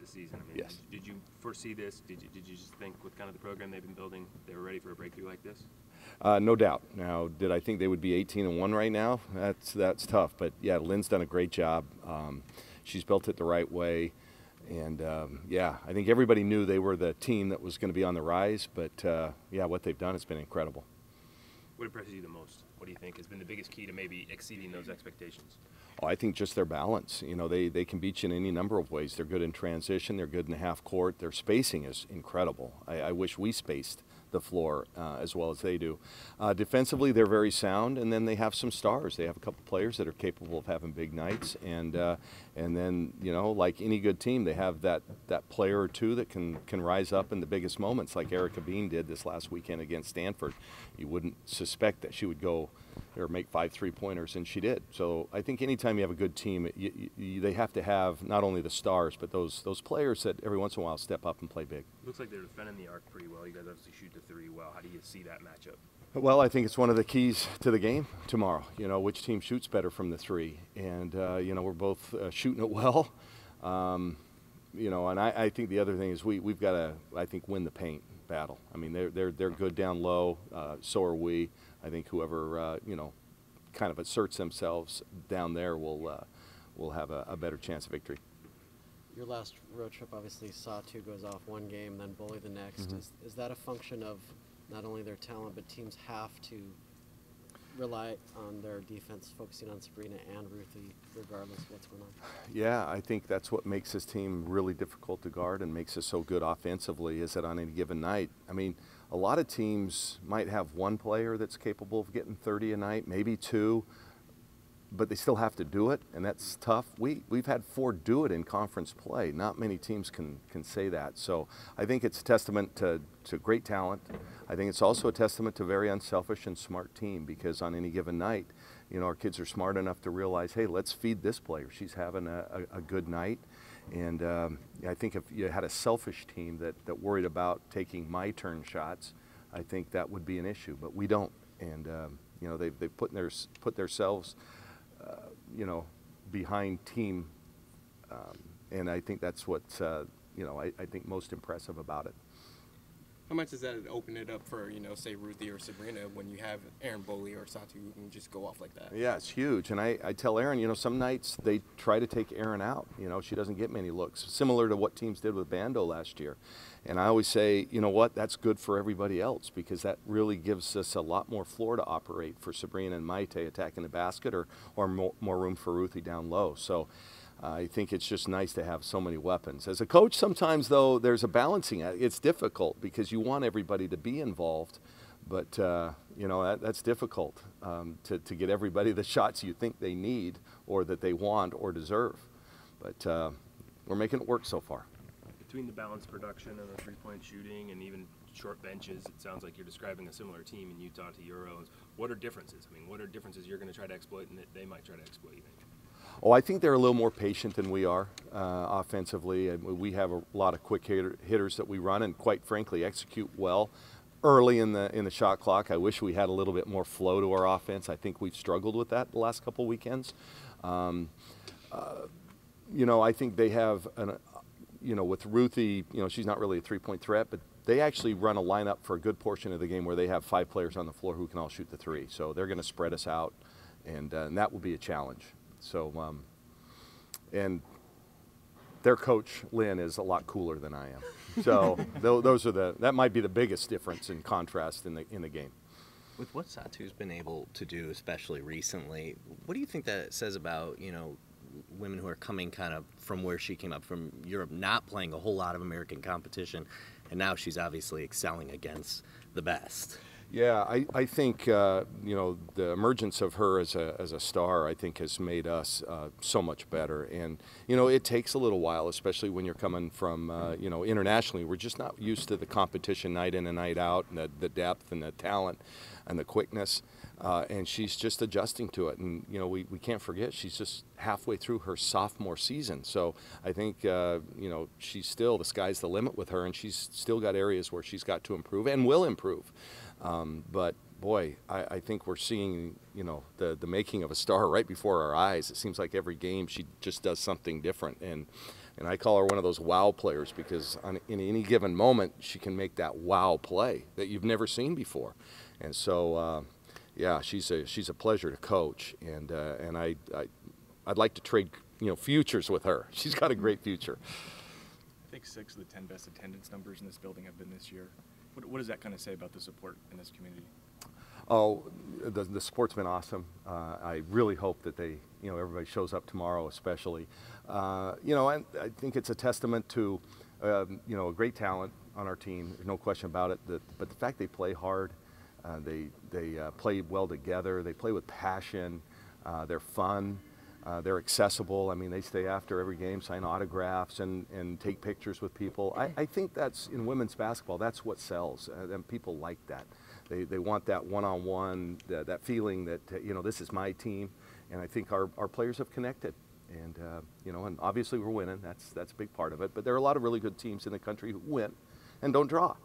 this season. I mean, Yes. did you foresee this? Did you just think with kind of the program they've been building, they were ready for a breakthrough like this? No doubt. Now, did I think they would be 18-1 right now? That's tough. But yeah, Lynn's done a great job. She's built it the right way, and yeah, I think everybody knew they were the team that was going to be on the rise. But yeah, what they've done has been incredible. What impresses you the most? What do you think has been the biggest key to maybe exceeding those expectations? Oh, I think just their balance. You know, they can beat you in any number of ways. They're good in transition. They're good in the half court. Their spacing is incredible. I wish we spaced the floor as well as they do. Defensively, they're very sound, and then they have some stars. They have a couple players that are capable of having big nights, and then, you know, like any good team, they have that player or two that can rise up in the biggest moments, like Erica Bean did this last weekend against Stanford. You wouldn't suspect that she would go or make 5 3-pointers, and she did. So I think anytime you have a good team, they have to have not only the stars, but those players that every once in a while step up and play big. Looks like they're defending the arc pretty well. You guys obviously shoot the three well. How do you see that matchup? Well, I think it's one of the keys to the game tomorrow. You know, which team shoots better from the three, and you know, we're both shooting it well. You know, and I think the other thing is we've got to, I think, win the paint battle. I mean, they're good down low. So are we. I think whoever you know, kind of asserts themselves down there will have a better chance of victory. Your last road trip, obviously, Satu goes off one game, then Bully the next. Is that a function of not only their talent, but teams have to rely on their defense, focusing on Sabrina and Ruthie, regardless of what's going on? Yeah, I think that's what makes this team really difficult to guard and makes us so good offensively, is that on any given night, I mean, a lot of teams might have one player that's capable of getting 30 a night, maybe two, but they still have to do it, and that's tough. We've had 4 do it in conference play. Not many teams can say that. So I think it's a testament to great talent. I think it's also a testament to a very unselfish and smart team, because on any given night, you know, our kids are smart enough to realize, hey, let's feed this player. She's having a good night. And I think if you had a selfish team that worried about taking my turn shots, I think that would be an issue. But we don't. And you know, they've put themselves you know, behind team, and I think that's what's you know, I think most impressive about it. How much does that open it up for, you know, say Ruthie or Sabrina, when you have Aaron Boley or Satu who can just go off like that? Yeah, it's huge. And I tell Aaron, you know, some nights they try to take Aaron out. You know, she doesn't get many looks, similar to what teams did with Bando last year. And I always say, you know what, that's good for everybody else, because that really gives us a lot more floor to operate for Sabrina and Maite attacking the basket, or more room for Ruthie down low. So I think it's just nice to have so many weapons. As a coach, sometimes, though, there's a balancing act. It's difficult because you want everybody to be involved, but you know, that's difficult to get everybody the shots you think they need or that they want or deserve. But we're making it work so far. Between the balanced production and the three-point shooting and even short benches, it sounds like you're describing a similar team in Utah to Euros. What are differences? I mean, what are differences you're going to try to exploit and that they might try to exploit, you think? Oh, I think they're a little more patient than we are offensively. We have a lot of quick hitters that we run, and quite frankly execute well early in the shot clock. I wish we had a little bit more flow to our offense. I think we've struggled with that the last couple weekends. You know, I think they have you know, with Ruthie, you know, she's not really a three-point threat, but they actually run a lineup for a good portion of the game where they have 5 players on the floor who can all shoot the three. So they're going to spread us out, and that will be a challenge. So, and their coach, Lynn, is a lot cooler than I am. So those are that might be the biggest difference in contrast in the game. With what Satu's been able to do, especially recently, what do you think that says about, you know, women who are coming kind of from where she came up from Europe, not playing a whole lot of American competition, and now she's obviously excelling against the best? Yeah, I think you know, the emergence of her as a star, I think, has made us so much better. And you know, it takes a little while, especially when you're coming from you know, internationally. We're just not used to the competition night in and night out, and the depth and the talent and the quickness. And she's just adjusting to it. And you know, we can't forget she's just halfway through her sophomore season. So I think you know, she's still, the sky's the limit with her, and she's still got areas where she's got to improve and will improve. But boy, I think we're seeing, you know, the making of a star right before our eyes. It seems like every game she just does something different, and And I call her one of those wow players because in any given moment, she can make that wow play that you've never seen before. And so, yeah, she's a pleasure to coach. And I'd like to trade, futures with her. She's got a great future. I think 6 of the 10 best attendance numbers in this building have been this year. What does that kind of say about the support in this community? Oh, the support's been awesome. I really hope that everybody shows up tomorrow, especially. And I think it's a testament to, a great talent on our team. There's no question about it. But the fact they play hard, they play well together. They play with passion. They're fun. They're accessible. I mean, they stay after every game, sign autographs, and take pictures with people. I think that's, in women's basketball, that's what sells, and people like that. They want that one-on-one, that feeling that, this is my team, and I think our players have connected. And, and obviously we're winning. That's a big part of it. But there are a lot of really good teams in the country who win and don't draw.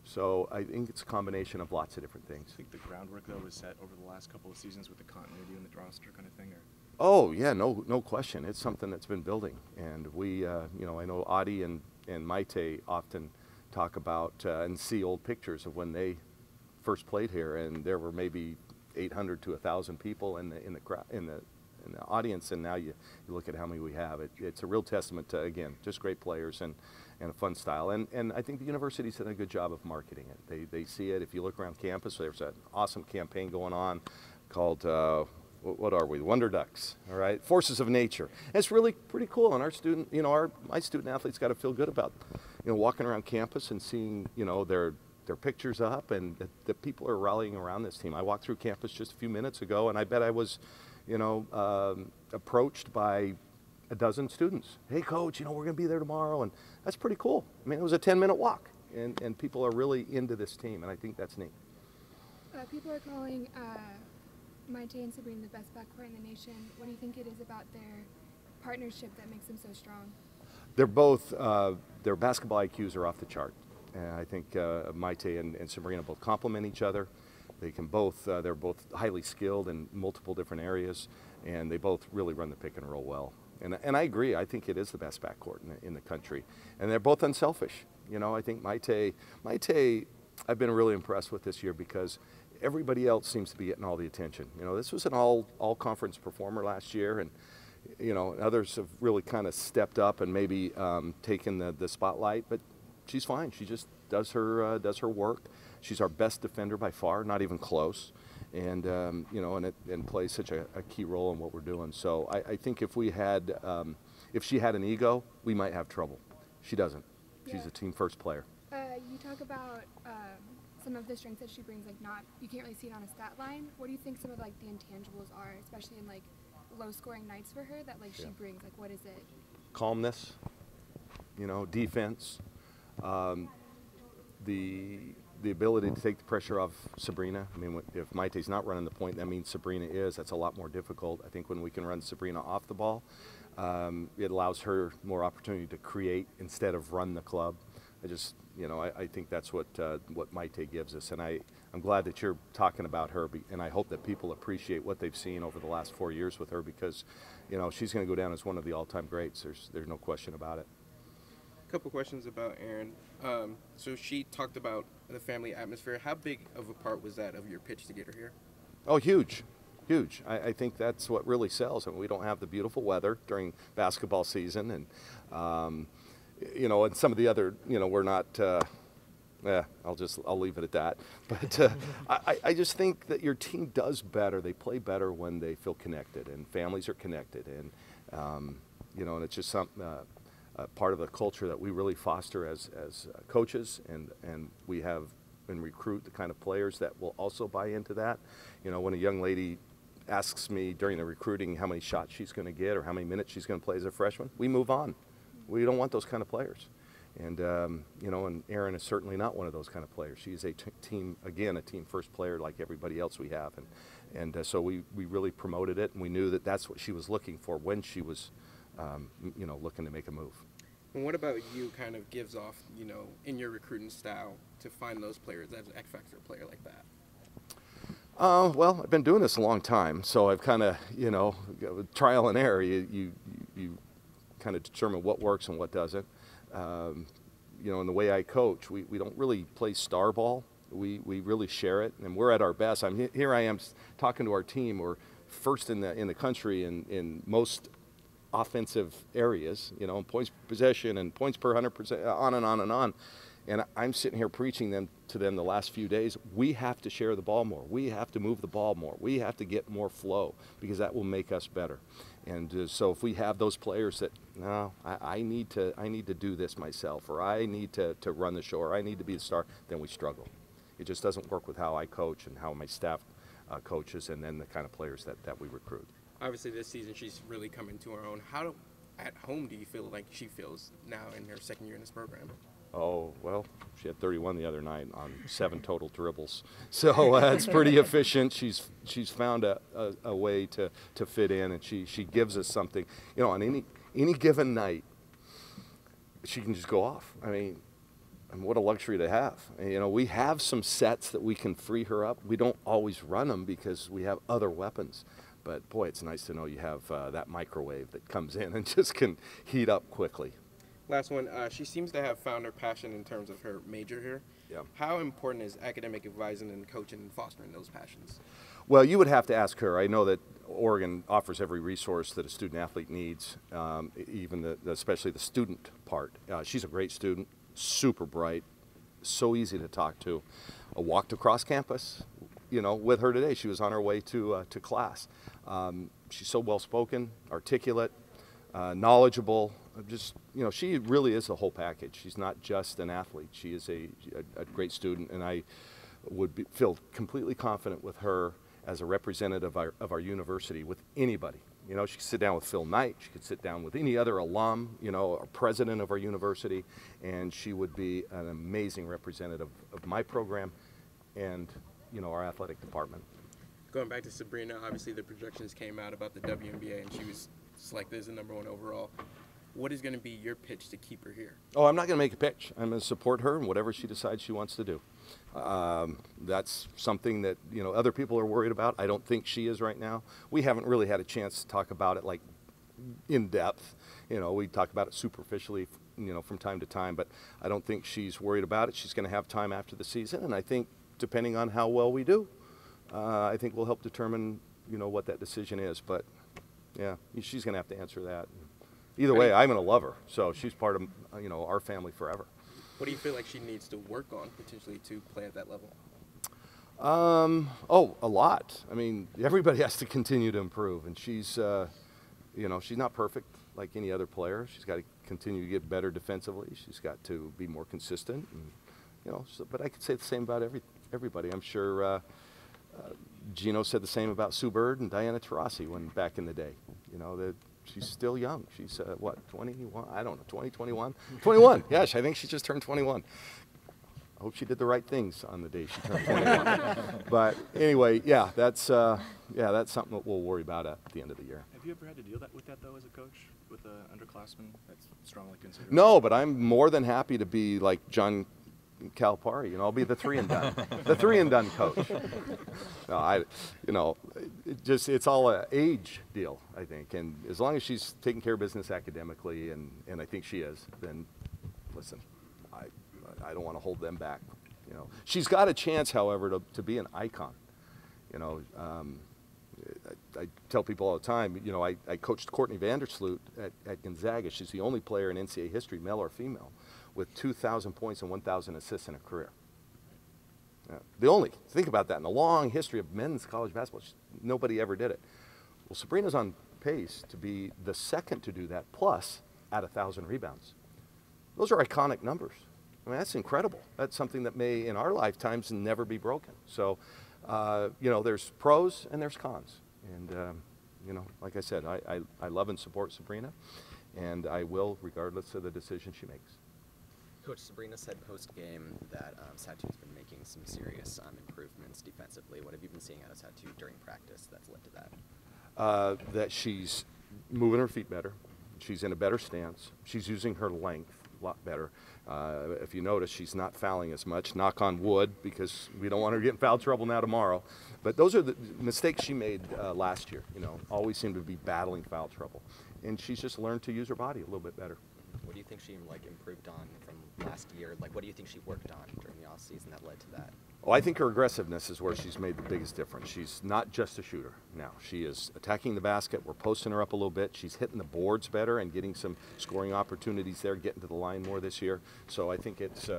So I think it's a combination of lots of different things. I think the groundwork, though, was set over the last couple of seasons with the continuity and the roster kind of thing, or? Oh, yeah, no question. It's something that's been building. And we, I know Adi and Maite often talk about and see old pictures of when they first played here, and there were maybe 800 to 1,000 people in the audience, and now you look at how many we have. It's a real testament to, again, just great players and a fun style. And I think the university's done a good job of marketing it. They see it. If you look around campus, there's an awesome campaign going on called, what are we? Wonder Ducks, all right? Forces of Nature. And it's really pretty cool. And our student, my student athletes got to feel good about, walking around campus and seeing, their pictures up, and that people are rallying around this team. I walked through campus just a few minutes ago, and I bet I was, approached by a dozen students. Hey, coach, we're going to be there tomorrow, and that's pretty cool. I mean, it was a 10-minute walk, and people are really into this team, and I think that's neat. People are calling Maite and Sabrina the best backcourt in the nation. What do you think it is about their partnership that makes them so strong? They're both, their basketball IQs are off the chart. I think Maite and Sabrina both complement each other. They can both, they're both highly skilled in multiple different areas, and they both really run the pick and roll well. And I agree, I think it is the best backcourt in the country. And they're both unselfish. I think Maite, I've been really impressed with this year because everybody else seems to be getting all the attention. This was an all-conference performer last year, and others have really kind of stepped up and maybe taken the spotlight, but she's fine. She just does her work. She's our best defender by far, not even close, and and plays such a key role in what we're doing. So I think if she had an ego, we might have trouble. She doesn't. She's a team first player. You talk about some of the strengths that she brings, you can't really see it on a stat line. What do you think some of the intangibles are, especially in low scoring nights for her that she brings? What is it? Calmness, defense, the ability to take the pressure off Sabrina. I mean, if Maite's not running the point, that means Sabrina is. That's a lot more difficult. I think when we can run Sabrina off the ball, it allows her more opportunity to create instead of run the club. I think that's what Maite gives us, and I'm glad that you're talking about her, and I hope that people appreciate what they've seen over the last 4 years with her because, she's going to go down as one of the all-time greats. There's no question about it. A couple questions about Erin. So she talked about the family atmosphere. How big of a part was that of your pitch to get her here? Oh, huge. Huge. I think that's what really sells. I mean, we don't have the beautiful weather during basketball season, and and some of the other, we're not. I'll leave it at that. But I just think that your team does better. They play better when they feel connected, and families are connected, and and it's just some part of the culture that we really foster as coaches, and we have and recruit the kind of players that will also buy into that. When a young lady asks me during the recruiting how many shots she's going to get or how many minutes she's going to play as a freshman, we move on. We don't want those kind of players. And, and Erin is certainly not one of those kind of players. She's a team first player like everybody else we have. And so we really promoted it, and we knew that that's what she was looking for when she was, looking to make a move. And what about you kind of gives off, in your recruiting style to find those players as an X-Factor player like that? Well, I've been doing this a long time, so I've kind of, trial and error. You kind of determine what works and what doesn't. You know, in the way I coach, we don't really play star ball. We really share it, and we're at our best. Here I am talking to our team. We're first in the country in most offensive areas, you know, points per possession and points per 100%, on and on and on. And I'm sitting here preaching to them the last few days. We have to share the ball more. We have to move the ball more. We have to get more flow because that will make us better. And so if we have those players that, no, I need to do this myself, or I need to run the show, or I need to be the star, then we struggle. It just doesn't work with how I coach and how my staff coaches, and then the kind of players that we recruit. Obviously, this season she's really come into her own. At home, do you feel like she feels now in her second year in this program? Oh, well, she had 31 the other night on 7 total dribbles. So it's pretty efficient. She's found a way to fit in, and she gives us something. You know, on any given night, she can just go off. I mean, and what a luxury to have. And, you know, we have some sets that we can free her up. We don't always run them because we have other weapons. But, boy, it's nice to know you have that microwave that comes in and just can heat up quickly. Last one, she seems to have found her passion in terms of her major here. Yeah. How important is academic advising and coaching and fostering those passions? Well, you would have to ask her. I know that Oregon offers every resource that a student athlete needs, even especially the student part. She's a great student, super bright, so easy to talk to. I walked across campus, you know, with her today. She was on her way to class. She's so well-spoken, articulate, knowledgeable. Just, you know, she really is a whole package. She's not just an athlete. She is a great student, and I would feel completely confident with her as a representative of our university with anybody. You know, she could sit down with Phil Knight. She could sit down with any other alum, you know, or president of our university, and she would be an amazing representative of my program and, you know, our athletic department. Going back to Sabrina, obviously the projections came out about the WNBA, and she was selected as the #1 overall. What is going to be your pitch to keep her here? Oh, I'm not going to make a pitch. I'm going to support her in whatever she decides she wants to do. That's something that, you know, other people are worried about. I don't think she is right now. We haven't really had a chance to talk about it like in depth. You know, we talk about it superficially, you know, from time to time, but I don't think she's worried about it. She's going to have time after the season, and I think depending on how well we do, I think we'll help determine, you know, what that decision is. But yeah, she's going to have to answer that. Either way, I'm going to love her. So she's part of, you know, our family forever. What do you feel like she needs to work on potentially to play at that level? Oh, a lot. I mean, everybody has to continue to improve, and she's, you know, she's not perfect like any other player. She's got to continue to get better defensively. She's got to be more consistent, and, you know. So, but I could say the same about everybody. I'm sure Gino said the same about Sue Bird and Diana Taurasi when back in the day. You know, that she's still young. She's what, 21? I don't know, 20, 21? 21. Yes, I think she just turned 21. I hope she did the right things on the day she turned 21. But anyway, yeah, that's something that we'll worry about at the end of the year. Have you ever had to deal with that though, as a coach, with an underclassman that's strongly considered? No, but I'm more than happy to be like John Calipari. You know, I'll be the 3 and done, the 3 and done coach. No, you know, it's all an age deal, I think. And as long as she's taking care of business academically, and I think she is, then listen, I don't want to hold them back. You know, she's got a chance, however, to be an icon. You know, I tell people all the time. You know, I coached Courtney Vandersloot at Gonzaga. She's the only player in NCAA history, male or female, with 2,000 points and 1,000 assists in a career. The only. Think about that. In the long history of men's college basketball, nobody ever did it. Well, Sabrina's on pace to be the second to do that, plus at 1,000 rebounds. Those are iconic numbers. I mean, that's incredible. That's something that may, in our lifetimes, never be broken. So, you know, there's pros and there's cons. And, you know, like I said, I love and support Sabrina, and I will, regardless of the decision she makes. Coach, Sabrina said post-game that Satu's been making some serious improvements defensively. What have you been seeing out of Satu during practice that's led to that? That she's moving her feet better. She's in a better stance. She's using her length a lot better. If you notice, she's not fouling as much. Knock on wood, because we don't want her to get in foul trouble now tomorrow. But those are the mistakes she made last year. You know, always seemed to be battling foul trouble. and she's just learned to use her body a little bit better. What do you think she like improved on from last year? Like, what do you think she worked on during the offseason that led to that? Oh, I think her aggressiveness is where she's made the biggest difference. She's not just a shooter now. She is attacking the basket. We're posting her up a little bit. She's hitting the boards better and getting some scoring opportunities there, getting to the line more this year. So I think it's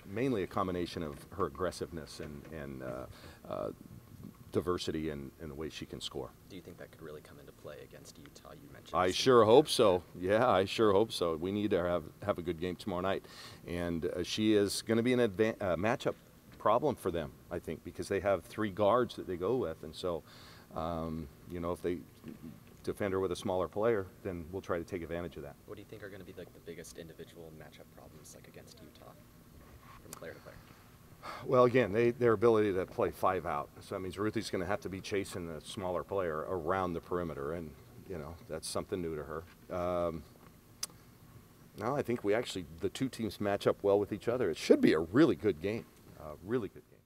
mainly a combination of her aggressiveness and diversity in the way she can score. Do you think that could really come into play against Utah? You mentioned. I sure hope so. Yeah, I sure hope so. We need to have a good game tomorrow night. And she is going to be an matchup problem for them, I think, because they have 3 guards that they go with. And so, you know, if they defend her with a smaller player, then we'll try to take advantage of that. What do you think are going to be like the biggest individual matchup problems like against Utah from player to player? Well, again, their ability to play 5 out. So that means Ruthie's going to have to be chasing a smaller player around the perimeter, and, you know, that's something new to her. No, I think the 2 teams match up well with each other. It should be a really good game, really good game.